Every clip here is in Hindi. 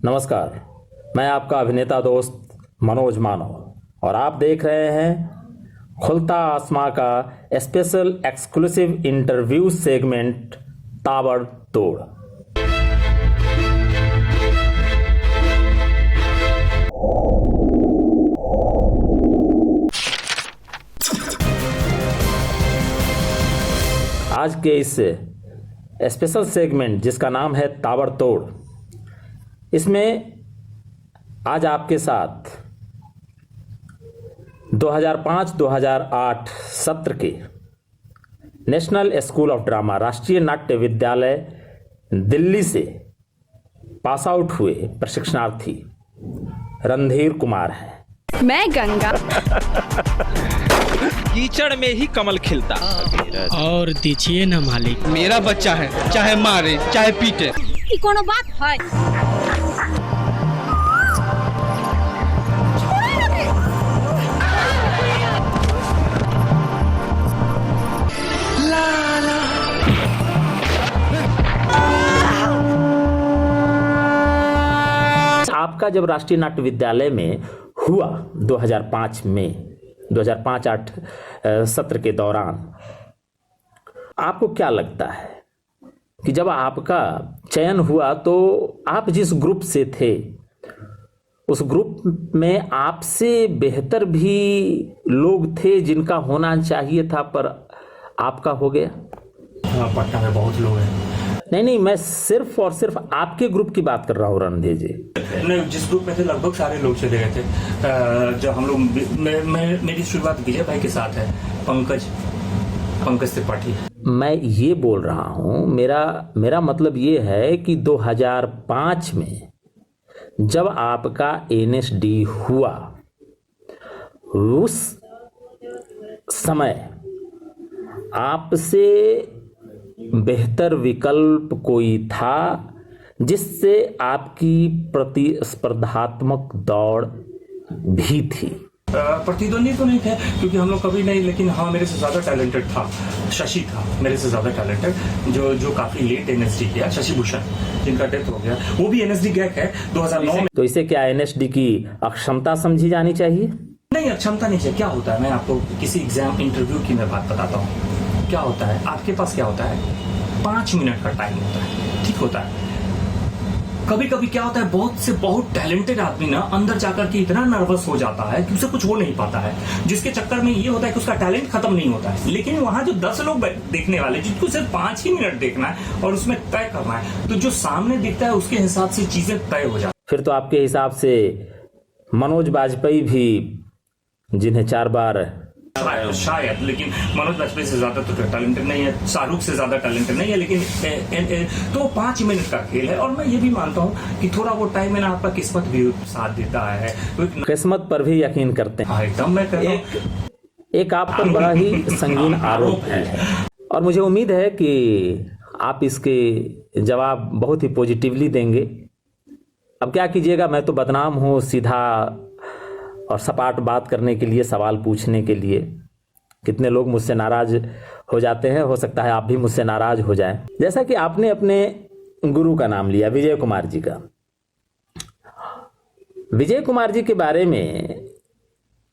नमस्कार, मैं आपका अभिनेता दोस्त मनोज मानव और आप देख रहे हैं खुलता आसमां का स्पेशल एक्सक्लूसिव इंटरव्यू सेगमेंट ताबड़तोड़। आज के इस स्पेशल सेगमेंट जिसका नाम है ताबड़तोड़, इसमें आज आपके साथ 2005-2008 सत्र के नेशनल स्कूल ऑफ ड्रामा राष्ट्रीय नाट्य विद्यालय दिल्ली से पास आउट हुए प्रशिक्षणार्थी रणधीर कुमार हैं। मैं गंगा कीचड़ में ही कमल खिलता और दीजिए ना मालिक, मेरा बच्चा है, चाहे मारे चाहे पीटे। की कोनो बात है? आपका जब राष्ट्रीय नाट्य विद्यालय में हुआ 2005 में 2005-08 सत्र के दौरान, आपको क्या लगता है कि जब आपका चयन हुआ तो आप जिस ग्रुप से थे उस ग्रुप में आपसे बेहतर भी लोग थे जिनका होना चाहिए था, पर आपका हो गया? पटना में बहुत लोग हैं। नहीं, मैं सिर्फ और सिर्फ आपके ग्रुप की बात कर रहा हूँ रणधीर जी। नहीं, जिस ग्रुप में थे लगभग सारे लोग चले गए थे। जो हम लोग मेरी शुरुआत विजय भाई के साथ है, पंकज त्रिपाठी। मैं ये बोल रहा हूँ, मेरा मतलब ये है कि 2005 में जब आपका एनएसडी हुआ, उस समय आपसे बेहतर विकल्प कोई था जिससे आपकी प्रतिस्पर्धात्मक दौड़ भी थी? प्रतिद्वंदी तो नहीं थे क्योंकि हम लोग कभी नहीं, लेकिन हाँ मेरे से ज्यादा टैलेंटेड था शशि, था मेरे से ज्यादा टैलेंटेड, जो काफी लेट एनएसडी किया, शशि भूषण, जिनका डेथ हो गया। वो भी एनएसडी गैक है 2009 में। तो इसे क्या एनएसडी की अक्षमता समझी जानी चाहिए? नहीं, अक्षमता नहीं चाहिए। क्या होता है, मैं आपको किसी एग्जाम इंटरव्यू की मैं बात बताता हूँ। क्या होता है, आपके पास क्या होता है, 5 मिनट का टाइम होता है, ठीक होता है। कभी कभी क्या होता है, बहुत टैलेंटेड आदमी ना अंदर जाकर के इतना नर्वस हो जाता है कि उसे कुछ हो नहीं पाता है, जिसके चक्कर में ये होता है कि उसका टैलेंट खत्म नहीं होता है। लेकिन वहां जो 10 लोग देखने वाले, जिनको सिर्फ 5 ही मिनट देखना है और उसमें तय करना है, तो जो सामने दिखता है उसके हिसाब से चीजें तय हो जाती। फिर तो आपके हिसाब से मनोज बाजपेयी भी, जिन्हें 4 बार शायद, लेकिन मनोज बाजपेयी से ज्यादा तो टैलेंटेड नहीं है, शाहरुख से ज्यादा टैलेंटेड नहीं है, लेकिन तो 5 मिनट का खेल है। और मैं ये भी मानता हूँ कि थोड़ा वो टाइम में ना आपका किस्मत भी साथ देता है। किस्मत पर भी यकीन करते हैं? एकदम मैं करता हूँ। एक आप पर बड़ा ही संगीन आरोप है और मुझे उम्मीद है कि आप इसके जवाब बहुत ही पॉजिटिवली देंगे। अब क्या कीजिएगा, मैं तो बदनाम हूँ सीधा और सपाट बात करने के लिए, सवाल पूछने के लिए। कितने लोग मुझसे नाराज हो जाते हैं, हो सकता है आप भी मुझसे नाराज हो जाएं। जैसा कि आपने अपने गुरु का नाम लिया, विजय कुमार जी का। विजय कुमार जी के बारे में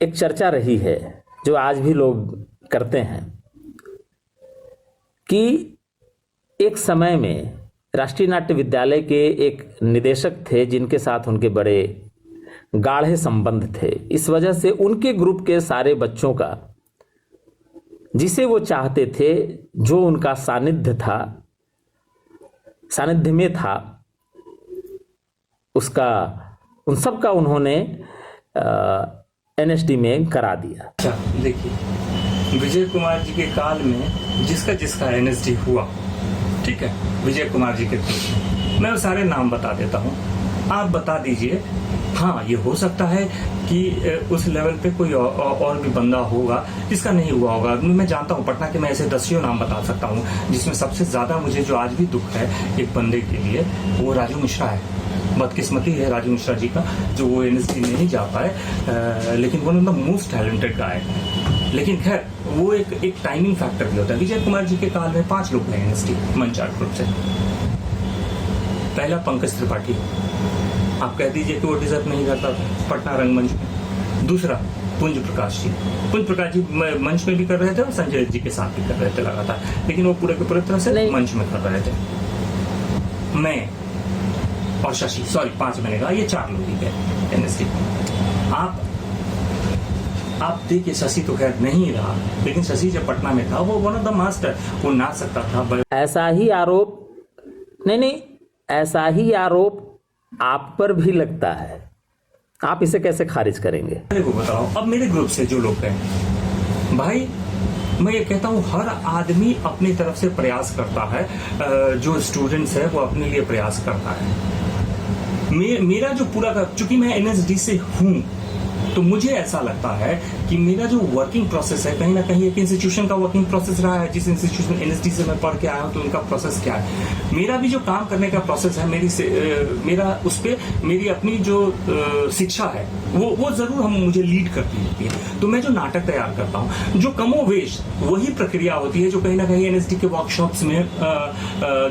एक चर्चा रही है जो आज भी लोग करते हैं कि एक समय में राष्ट्रीय नाट्य विद्यालय के एक निदेशक थे जिनके साथ उनके बड़े गाढ़े संबंध थे। इस वजह से उनके ग्रुप के सारे बच्चों का, जिसे वो चाहते थे, जो उनका सानिध्य में था, उन सब का उन्होंने एनएसडी में करा दिया। अच्छा देखिए, विजय कुमार जी के काल में जिसका एनएसडी हुआ, ठीक है, विजय कुमार जी के ग्रुप, मैं वो सारे नाम बता देता हूँ, आप बता दीजिए। हाँ, ये हो सकता है कि उस लेवल पे कोई और भी बंदा होगा जिसका नहीं हुआ होगा। मैं जानता हूँ पटना के, मैं ऐसे 10 नाम बता सकता हूँ, जिसमें सबसे ज्यादा मुझे जो आज भी दुख है एक बंदे के लिए, वो राजू मिश्रा है। बदकिस्मती है राजू मिश्रा जी का, जो वो एनएसडी में नहीं जा पाए, लेकिन वो मोस्ट टैलेंटेड गाय है। लेकिन खैर वो एक टाइमिंग फैक्टर भी होता है। विजय कुमार जी के काल में 5 लोग हैं एनएसडी मंच आर्ट ग्रुप से। पहला पंकज त्रिपाठी, आप कह दीजिए कि वो डिजर्व नहीं करता था पटना रंगमंच में। दूसरा, पुंज प्रकाश जी मंच में भी कर रहे थे और संजय जी के साथ भी कर रहे थे लगातार, लेकिन वो पूरे के पूरे तरह से मंच में कर रहे थे। मैं और शशि, सॉरी 5 मैंने कहा, ये 4 लोग ही थे एनएसडी। आप देखिए, शशि तो खैर नहीं रहा, लेकिन शशि जब पटना में था वो वन ऑफ द मास्टर, वो नाच सकता था। ऐसा ही आरोप नहीं, ऐसा ही आरोप आप पर भी लगता है, आप इसे कैसे खारिज करेंगे? मेरे को बताओ, अब मेरे ग्रुप से जो लोग गए, भाई मैं ये कहता हूँ हर आदमी अपनी तरफ से प्रयास करता है, जो स्टूडेंट्स है वो अपने लिए प्रयास करता है। मेरा जो पूरा, चूंकि मैं एनएसडी से हूँ तो मुझे ऐसा लगता है कि मेरा जो वर्किंग प्रोसेस है कहीं ना कहीं एक इंस्टीट्यूशन का वर्किंग प्रोसेस रहा है। जिस इंस्टीट्यूशन एनएसडी से मैं पढ़ के आया हूँ तो उनका प्रोसेस क्या है, मेरा भी जो काम करने का प्रोसेस है, मेरा उस पर मेरी अपनी जो शिक्षा है वो जरूर मुझे लीड करती होती है। तो मैं जो नाटक तैयार करता हूँ, जो कमोवेश वही प्रक्रिया होती है जो कहीं ना कहीं एनएसडी के वर्कशॉप्स में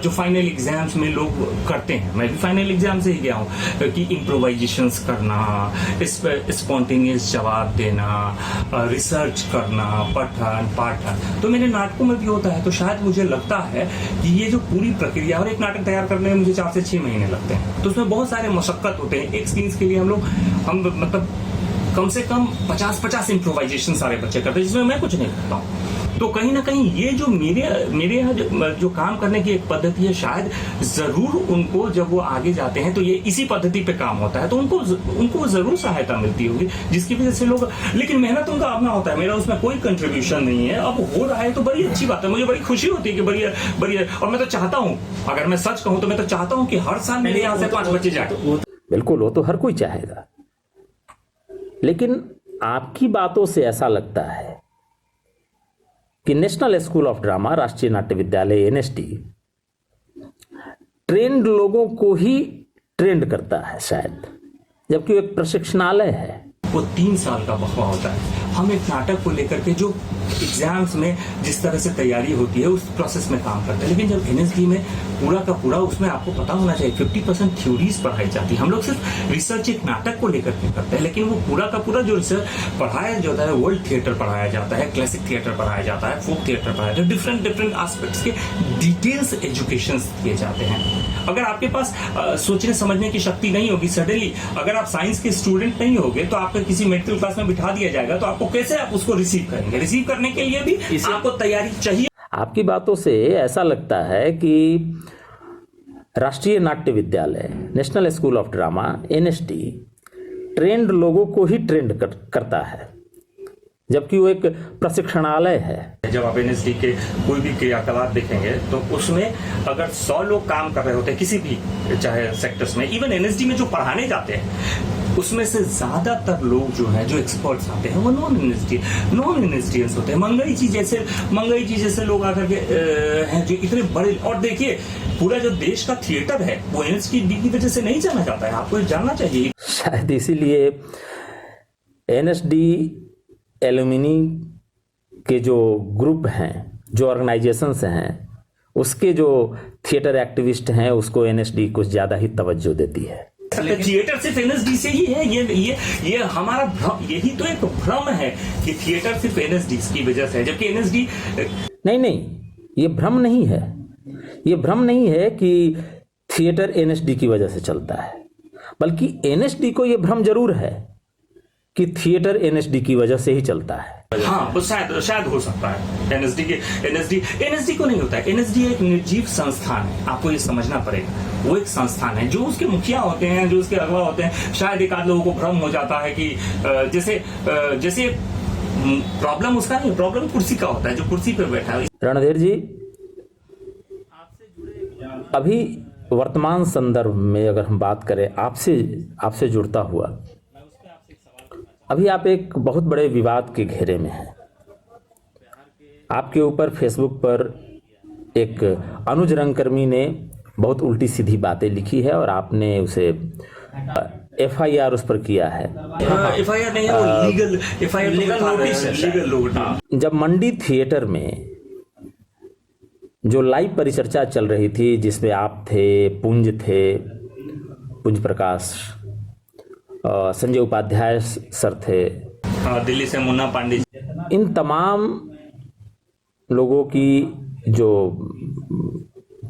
जो फाइनल एग्जाम्स में लोग करते हैं। मैं भी फाइनल एग्जाम से ही गया हूँ कि इम्प्रोवाइजेशंस करना, स्पॉन्टेनियस जवाब देना, रिसर्च करना, पठन पाठन, तो मेरे नाटकों में भी होता है। तो शायद मुझे लगता है कि ये जो पूरी प्रक्रिया, और एक नाटक तैयार करने में मुझे 4 से 6 महीने लगते हैं, तो उसमें बहुत सारे मशक्कत होते हैं। एक सीन्स के लिए हम मतलब कम से कम 50 इम्प्रोवाइजेशन सारे बच्चे करते हैं, जिसमें मैं कुछ नहीं करता हूँ। तो कहीं ना कहीं ये जो मेरे यहाँ जो काम करने की एक पद्धति है, शायद जरूर उनको जब वो आगे जाते हैं तो ये इसी पद्धति पे काम होता है, तो उनको जरूर सहायता मिलती होगी, जिसकी वजह से लोग, लेकिन मेहनत उनका अपना होता है, मेरा उसमें कोई कंट्रीब्यूशन नहीं है। अब हो रहा है तो बड़ी अच्छी बात है, मुझे बड़ी खुशी होती है कि बड़ी और मैं तो चाहता हूँ, अगर मैं सच कहूँ तो मैं तो चाहता हूँ कि हर साल मेरे यहाँ से 5 बच्चे जाए। बिल्कुल, वो तो हर कोई चाहेगा, लेकिन आपकी बातों से ऐसा लगता है कि नेशनल स्कूल ऑफ ड्रामा, राष्ट्रीय नाट्य विद्यालय एनएसडी, ट्रेंड लोगों को ही ट्रेंड करता है शायद, जबकि वो एक प्रशिक्षणालय है। वो 3 साल का वक्फा होता है। हम एक नाटक को लेकर के जो एग्जाम्स में जिस तरह से तैयारी होती है उस प्रोसेस में काम करते हैं, लेकिन जब एनएसडी में पूरा का पूरा, उसमें आपको पता होना चाहिए 50% थ्योरीज पढ़ाई जाती है। हम लोग सिर्फ रिसर्च एक नाटक को लेकर के करते हैं, लेकिन वो पूरा का पूरा जो रिसर्च पढ़ाया जाता है, वर्ल्ड थिएटर पढ़ाया जाता है, क्लासिक थिएटर पढ़ाया जाता है, फोक थिएटर पढ़ाया जाता है, डिफरेंट एस्पेक्ट्स के डिटेल्स एजुकेशन दिए जाते हैं। अगर आपके पास सोचने समझने की शक्ति नहीं होगी, सडनली अगर आप साइंस के स्टूडेंट नहीं होगे तो आपको किसी मेडिकल क्लास में बिठा दिया जाएगा, तो आपको कैसे आप उसको रिसीव करेंगे? रिसीव करने के लिए भी आपको तैयारी चाहिए। आपकी बातों से ऐसा लगता है कि राष्ट्रीय नाट्य विद्यालय, national school of drama NSD, trend लोगों को ही ट्रेंड करता है, जबकि वो एक प्रशिक्षणालय है। जब आप एनएसडी के कोई भी क्रियाकलाप देखेंगे तो उसमें अगर 100 लोग काम कर रहे होते हैं किसी भी चाहे सेक्टर्स में, इवन एनएसडी में जो पढ़ाने जाते हैं उसमें से ज्यादातर लोग जो हैं, जो एक्सपर्ट्स आते हैं, वो नॉन एनएसडियंस होते हैं। मंगई जी जैसे लोग आकर के हैं जो इतने बड़े, और देखिए पूरा जो देश का थिएटर है वो एनएसडी की वजह से नहीं जाना जाता है, आपको जानना चाहिए। शायद इसीलिए एनएसडी एलुमिनी के जो ग्रुप हैं, जो ऑर्गेनाइजेशंस हैं, उसके जो थिएटर एक्टिविस्ट हैं, उसको एनएसडी कुछ ज्यादा ही तवज्जो देती है। थिएटर सिर्फ एनएसडी से ही है, ये हमारा भ्रम, यही तो एक भ्रम है कि थिएटर सिर्फ एनएसडी की वजह से है, जबकि एनएसडी नहीं, ये भ्रम नहीं है। ये भ्रम नहीं है कि थिएटर एनएसडी की वजह से चलता है, बल्कि एनएसडी को ये भ्रम जरूर है कि थिएटर एनएसडी की वजह से ही चलता है। हाँ, वो शायद हो सकता है। एनएसडी को नहीं होता है। एनएसडी एक निर्जीव संस्थान है, आपको ये समझना पड़ेगा। वो एक संस्थान है, जो उसके मुखिया होते हैं, जो उसके अगवा होते हैं, शायद एक आध लोगों को भ्रम हो जाता है कि जैसे प्रॉब्लम उसका नहीं, प्रॉब्लम कुर्सी का होता है, जो कुर्सी पे बैठा है। रणधीर जी, अभी वर्तमान संदर्भ में अगर हम बात करें, आपसे जुड़ता हुआ, अभी आप एक बहुत बड़े विवाद के घेरे में हैं। आपके ऊपर फेसबुक पर एक अनुज रंगकर्मी ने बहुत उल्टी सीधी बातें लिखी है और आपने उसे एफआईआर उस पर किया है। एफआईआर नहीं है, वो लीगल नोटिस। जब मंडी थिएटर में जो लाइव परिचर्चा चल रही थी, जिसमें आप थे, पुंज प्रकाश संजय उपाध्याय सर थे, हाँ, दिल्ली से मुन्ना पांडे। इन तमाम लोगों की जो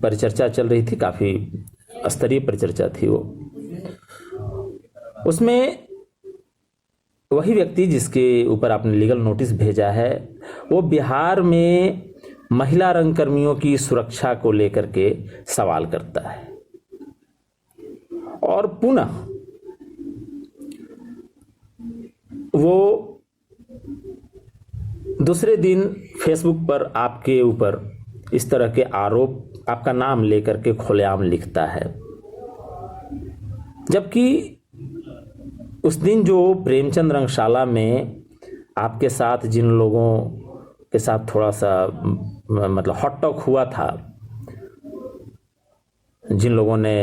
परिचर्चा चल रही थी, काफ़ी स्तरीय परिचर्चा थी वो, उसमें वही व्यक्ति जिसके ऊपर आपने लीगल नोटिस भेजा है वो बिहार में महिला रंगकर्मियों की सुरक्षा को लेकर के सवाल करता है। और पुनः वो दूसरे दिन फेसबुक पर आपके ऊपर इस तरह के आरोप, आपका नाम लेकर के खुलेआम लिखता है, जबकि उस दिन जो प्रेमचंद रंगशाला में आपके साथ जिन लोगों के साथ थोड़ा सा मतलब हॉट टॉक हुआ था, जिन लोगों ने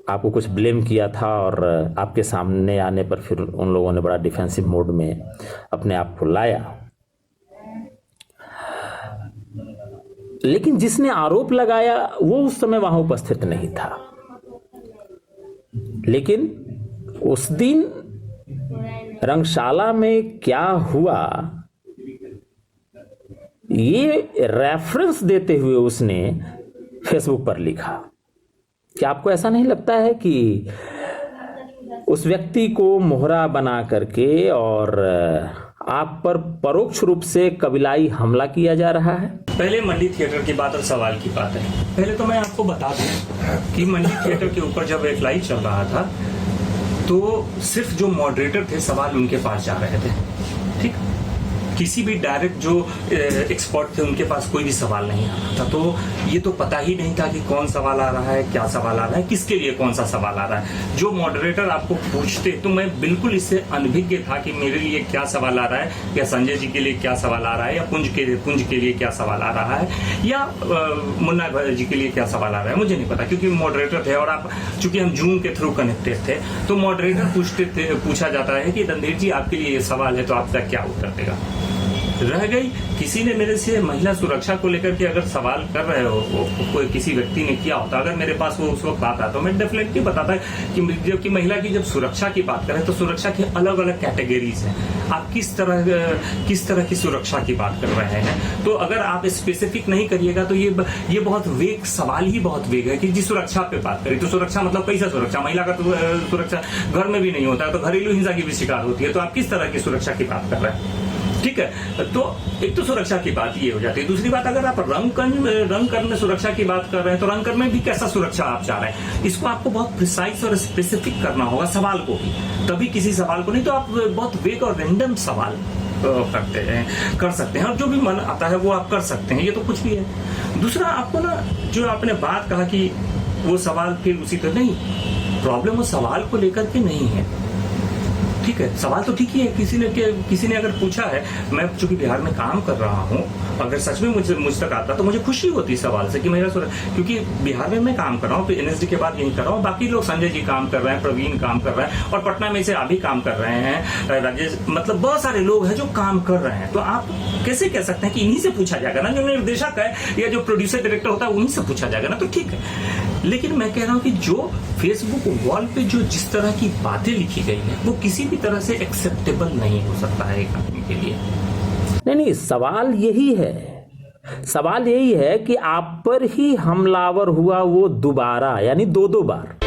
आपको कुछ ब्लेम किया था और आपके सामने आने पर फिर उन लोगों ने बड़ा डिफेंसिव मोड में अपने आप को लाया, लेकिन जिसने आरोप लगाया वो उस समय वहां उपस्थित नहीं था। लेकिन उस दिन रंगशाला में क्या हुआ ये रेफरेंस देते हुए उसने फेसबुक पर लिखा। क्या आपको ऐसा नहीं लगता है कि उस व्यक्ति को मोहरा बना करके और आप पर परोक्ष रूप से कबीलाई हमला किया जा रहा है? पहले मंडी थिएटर की बात और सवाल की बात है। पहले तो मैं आपको बता दूं कि मंडी थिएटर के ऊपर जब एक लाइव चल रहा था तो सिर्फ जो मॉडरेटर थे सवाल उनके पास जा रहे थे, ठीक। किसी भी डायरेक्ट जो एक्सपर्ट थे उनके पास कोई भी सवाल नहीं आ रहा था। तो ये तो पता ही नहीं था कि कौन सवाल आ रहा है, क्या सवाल आ रहा है, किसके लिए कौन सा सवाल आ रहा है। जो मॉडरेटर आपको पूछते तो मैं बिल्कुल इससे अनभिज्ञ था कि मेरे लिए क्या सवाल आ रहा है, या संजय जी के लिए क्या सवाल आ रहा है, या पुंज के लिए क्या सवाल आ रहा है, या मुन्ना जी के लिए क्या सवाल आ रहा है, मुझे नहीं पता, क्योंकि मॉडरेटर थे। और आप चूंकि हम जूम के थ्रू कनेक्टेड थे तो मॉडरेटर पूछा जाता है कि रणधीर जी आपके लिए ये सवाल है तो आपका क्या उत्तर देगा। रह गई किसी ने मेरे से महिला सुरक्षा को लेकर के अगर सवाल कर रहे हो, कोई किसी व्यक्ति ने किया होता, अगर मेरे पास वो उस वक्त आता तो मैं डेफिनेटली बताता कि जबकि महिला की जब सुरक्षा की बात करें तो सुरक्षा की अलग अलग कैटेगरीज हैं। आप किस तरह की सुरक्षा की बात कर रहे हैं। तो अगर आप स्पेसिफिक नहीं करिएगा तो ये बहुत वेग सवाल ही बहुत वेग है कि जी सुरक्षा पे बात करें तो सुरक्षा मतलब कैसा सुरक्षा, महिला का तो सुरक्षा घर में भी नहीं होता है, तो घरेलू हिंसा की भी शिकार होती है। तो आप किस तरह की सुरक्षा की बात कर रहे हैं, ठीक है। तो एक तो सुरक्षा की बात ये हो जाती है। दूसरी बात, अगर आप रंगकर्म में सुरक्षा की बात कर रहे हैं तो रंगकर्म में भी कैसा सुरक्षा आप चाह रहे हैं, इसको आपको बहुत प्रिसाइज और स्पेसिफिक करना होगा सवाल को भी, तभी किसी सवाल को, नहीं तो आप बहुत वेग और रैंडम सवाल कर सकते हैं और जो भी मन आता है वो आप कर सकते हैं, ये तो कुछ भी है। दूसरा, आपको ना जो आपने बात कहा कि वो सवाल फिर उसी तरह, नहीं, प्रॉब्लम वो सवाल को लेकर के नहीं है, ठीक है। सवाल तो ठीक ही है। किसी ने अगर पूछा है, मैं चूंकि बिहार में काम कर रहा हूँ, अगर सच में मुझ तक आता तो मुझे खुशी होती सवाल से कि मेरा क्योंकि बिहार में मैं काम कर रहा हूँ तो एनएसडी के बाद यही कर रहा हूँ। बाकी लोग, संजय जी काम कर रहे हैं, प्रवीण काम कर रहे हैं, और पटना में से अभी काम कर रहे हैं, राजेश, मतलब बहुत सारे लोग हैं जो काम कर रहे हैं। तो आप कैसे कह सकते हैं कि इन्हीं से पूछा जाएगा ना, जो निर्देशक है या जो प्रोड्यूसर डायरेक्टर होता है उन्हीं से पूछा जाएगा ना, तो ठीक है। लेकिन मैं कह रहा हूँ कि जो फेसबुक वॉल पे जो जिस तरह की बातें लिखी गई है वो किसी भी तरह से एक्सेप्टेबल नहीं हो सकता है एक आदमी के लिए। नहीं, सवाल यही है, सवाल यही है कि आप पर ही हमलावर हुआ वो दोबारा, यानी दो बार।